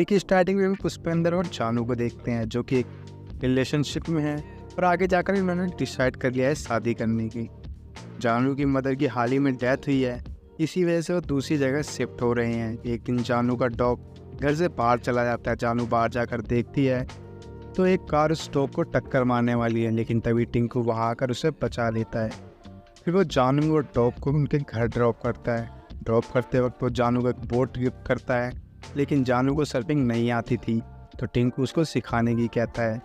की स्टार्टिंग में हम पुष्पेंद्र और जानू को देखते हैं जो कि एक रिलेशनशिप में है और आगे जाकर उन्होंने डिसाइड कर लिया है शादी करने की। जानू की मदर की हाल ही में डेथ हुई है, इसी वजह से वो दूसरी जगह शिफ्ट हो रहे हैं। एक दिन जानू का डॉग घर से बाहर चला जाता है। जानू बाहर जाकर देखती है तो एक कार उस डॉग को टक्कर मारने वाली है, लेकिन तभी टिंकू वहाँ आकर उसे बचा लेता है। फिर वो जानू और डॉग को उनके घर ड्रॉप करता है। ड्रॉप करते वक्त वो जानू को एक बोट गिफ्ट करता है, लेकिन जानू को सर्फिंग नहीं आती थी तो टिंकू उसको सिखाने की कहता है।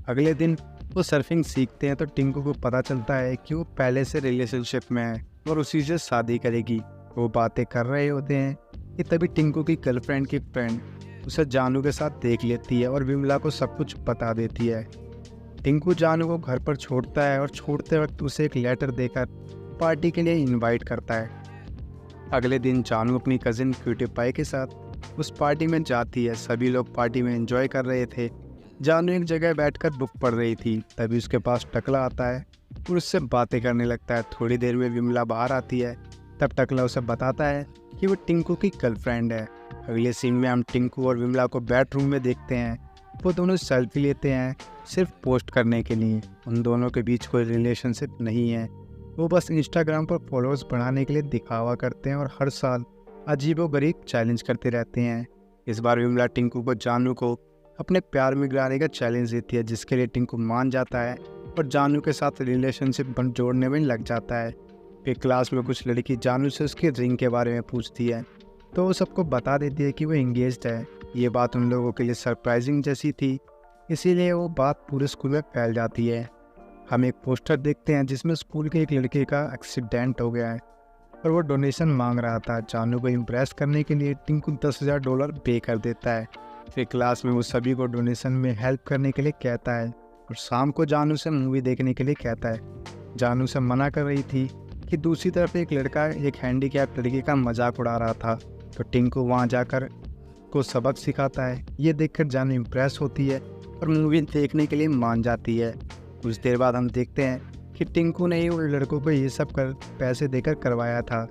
अगले दिन वो सर्फिंग सीखते हैं तो टिंकू को पता चलता है कि वो पहले से रिलेशनशिप में है और उसी से शादी करेगी। वो बातें कर रहे होते हैं कि तभी टिंकू की गर्लफ्रेंड की फ्रेंड उसे जानू के साथ देख लेती है और विमला को सब कुछ बता देती है। टिंकू जानू को घर पर छोड़ता है और छोड़ते वक्त उसे एक लेटर देकर पार्टी के लिए इनवाइट करता है। अगले दिन जानू अपनी कजिन क्यूटी पाई के साथ उस पार्टी में जाती है। सभी लोग पार्टी में एंजॉय कर रहे थे। जानू एक जगह बैठकर बुक पढ़ रही थी, तभी उसके पास टकला आता है और उससे बातें करने लगता है। थोड़ी देर में विमला बाहर आती है, तब टकला उसे बताता है कि वो टिंकू की गर्लफ्रेंड है। अगले सीन में हम टिंकू और विमला को बेडरूम में देखते हैं। वो दोनों सेल्फी लेते हैं सिर्फ पोस्ट करने के लिए। उन दोनों के बीच कोई रिलेशनशिप नहीं है, वो बस इंस्टाग्राम पर फॉलोअर्स बढ़ाने के लिए दिखावा करते हैं और हर साल अजीबोगरीब चैलेंज करते रहते हैं। इस बार विमला टिंकू को जानू को अपने प्यार में गिराने का चैलेंज देती है, जिसके लिए टिंकू मान जाता है और जानू के साथ रिलेशनशिप जोड़ने में लग जाता है। फिर क्लास में कुछ लड़की जानू से उसकी रिंग के बारे में पूछती है तो वो सबको बता देती है कि वो एंगेज्ड है। ये बात उन लोगों के लिए सरप्राइजिंग जैसी थी, इसीलिए वो बात पूरे स्कूल में फैल जाती है। हम एक पोस्टर देखते हैं जिसमें स्कूल के एक लड़के का एक्सीडेंट हो गया है और वो डोनेशन मांग रहा था। जानू को इम्प्रेस करने के लिए टिंकू $10,000 पे कर देता है। फिर क्लास में वो सभी को डोनेशन में हेल्प करने के लिए कहता है और शाम को जानू से मूवी देखने के लिए कहता है। जानू से मना कर रही थी कि दूसरी तरफ एक लड़का एक हैंडीकैप लड़की का मजाक उड़ा रहा था, तो टिंकू वहाँ जाकर को सबक सिखाता है। ये देखकर जानू इम्प्रेस होती है और मूवी देखने के लिए मान जाती है। कुछ देर बाद हम देखते हैं कि टिंकू ने ही उन लड़कों को ये सब पैसे देकर करवाया था।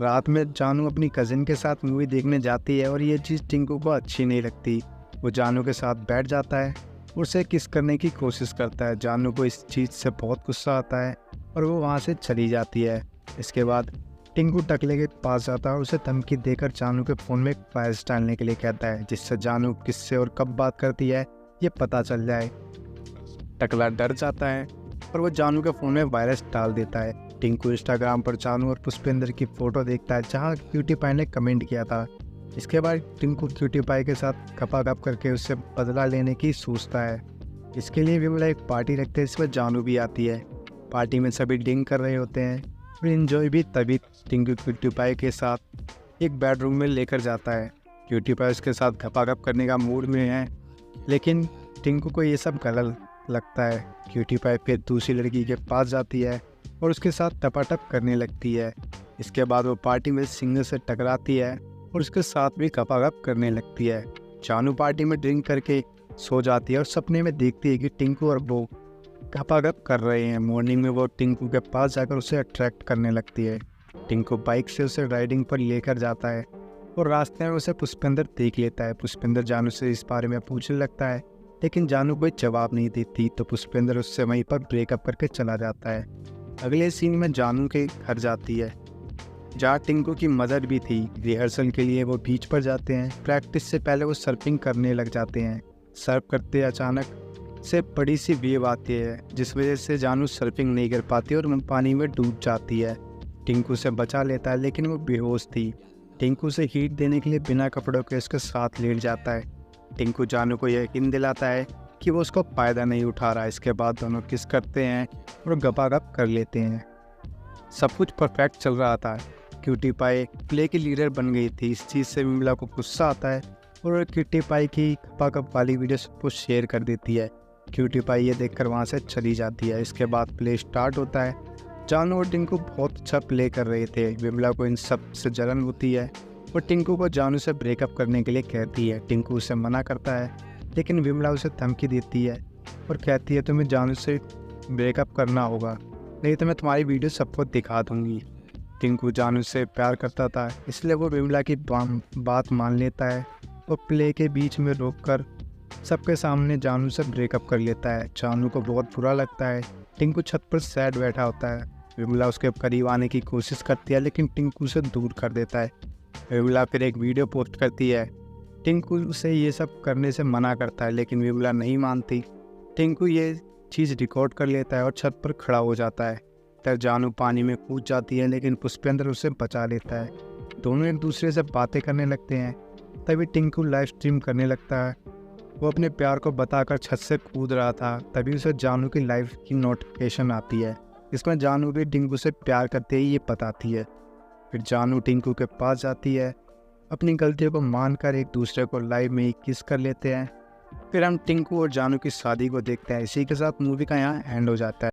रात में जानू अपनी कजिन के साथ मूवी देखने जाती है और ये चीज़ टिंकू को अच्छी नहीं लगती। वो जानू के साथ बैठ जाता है और उसे किस करने की कोशिश करता है। जानू को इस चीज़ से बहुत गुस्सा आता है और वो वहाँ से चली जाती है। इसके बाद टिंकू टकले के पास जाता है और उसे धमकी देकर जानू के फ़ोन में एक वायरस डालने के लिए कहता है, जिससे जानू किससे और कब बात करती है ये पता चल जाए। टकला डर जाता है और वो जानू के फ़ोन में वायरस डाल देता है। टिंकू इंस्टाग्राम पर जानू और पुष्पेंद्र की फ़ोटो देखता है जहाँ क्यूटी पाई ने कमेंट किया था। इसके बाद टिंकू क्यूटी पाई के साथ गपागप करके उससे बदला लेने की सोचता है। इसके लिए विमला एक पार्टी रखते हैं, इसमें जानू भी आती है। पार्टी में सभी ड्रिंक कर रहे होते हैं और इन्जॉय भी तभी टिंकू क्यूटी पाई के साथ एक बेडरूम में लेकर जाता है। क्यूटी पाई उसके साथ गपागप करने का मूड में है, लेकिन टिंकू को ये सब गलत लगता है। क्यूटी पाई फिर दूसरी लड़की के पास जाती है और उसके साथ टपाटप करने लगती है। इसके बाद वो पार्टी में सिंगर से टकराती है और उसके साथ भी गपागप करने लगती है। जानू पार्टी में ड्रिंक करके सो जाती है और सपने में देखती है कि टिंकू और वो गपागप कर रहे हैं। मॉर्निंग में वो टिंकू के पास जाकर उसे अट्रैक्ट करने लगती है। टिंकू बाइक से उसे राइडिंग पर लेकर जाता है और रास्ते में उसे पुष्पेंद्र देख लेता है। पुष्पेंद्र जानू से इस बारे में पूछने लगता है, लेकिन जानू कोई जवाब नहीं देती, तो पुष्पेंद्र उससे वहीं पर ब्रेकअप करके चला जाता है। अगले सीन में जानू के घर जाती है जहाँ टिंकू की मदर भी थी। रिहर्सल के लिए वो बीच पर जाते हैं। प्रैक्टिस से पहले वो सर्फिंग करने लग जाते हैं। सर्फ करते अचानक से बड़ी सी वेव आती है, जिस वजह से जानू सर्फिंग नहीं कर पाती और पानी में डूब जाती है। टिंकू से बचा लेता है, लेकिन वो बेहोश थी। टिंकू से हीट देने के लिए बिना कपड़ों के उसके साथ लेट जाता है। टिंकू जानू को यकीन दिलाता है कि वो उसको फ़ायदा नहीं उठा रहा। इसके बाद दोनों किस करते हैं और गपागप कर लेते हैं। सब कुछ परफेक्ट चल रहा था। क्यूटी पाई प्ले की लीडर बन गई थी। इस चीज़ से विमला को गुस्सा आता है और क्यूटी पाई की गपागप वाली वीडियो सबको शेयर कर देती है। क्यूटी पाई ये देखकर वहाँ से चली जाती है। इसके बाद प्ले स्टार्ट होता है। जानू और टिंकू बहुत अच्छा प्ले कर रहे थे। विमला को इन सब से जलन होती है और टिंकू को जानू से ब्रेकअप करने के लिए कहती है। टिंकू उसे मना करता है, लेकिन विमला उसे धमकी देती है और कहती है तुम्हें जानू से ब्रेकअप करना होगा, नहीं तो मैं तुम्हारी वीडियो सबको दिखा दूंगी। टिंकू जानू से प्यार करता था, इसलिए वो विमला की बात मान लेता है वो प्ले के बीच में रोककर सबके सामने जानू से ब्रेकअप कर लेता है। जानू को बहुत बुरा लगता है। टिंकू छत पर सैड बैठा होता है। विमला उसके करीब आने की कोशिश करती है लेकिन टिंकू उसे दूर कर देता है। विमला फिर एक वीडियो पोस्ट करती है। टिंकू उसे ये सब करने से मना करता है लेकिन विमला नहीं मानती। टिंकू ये चीज़ रिकॉर्ड कर लेता है और छत पर खड़ा हो जाता है। तब जानू पानी में कूद जाती है लेकिन पुष्पेंद्र उसे बचा लेता है। दोनों एक दूसरे से बातें करने लगते हैं। तभी टिंकू लाइव स्ट्रीम करने लगता है। वो अपने प्यार को बताकर छत से कूद रहा था। तभी उसे जानू की लाइव की नोटिफिकेशन आती है। इसमें जानू भी टिंकू से प्यार करते ही ये बताती है। फिर जानू टिंकू के पास जाती है। अपनी गलतियों को मानकर एक दूसरे को लाइव में ही किस कर लेते हैं। फिर हम टिंकू और जानू की शादी को देखते हैं। इसी के साथ मूवी का यहाँ एंड हो जाता है।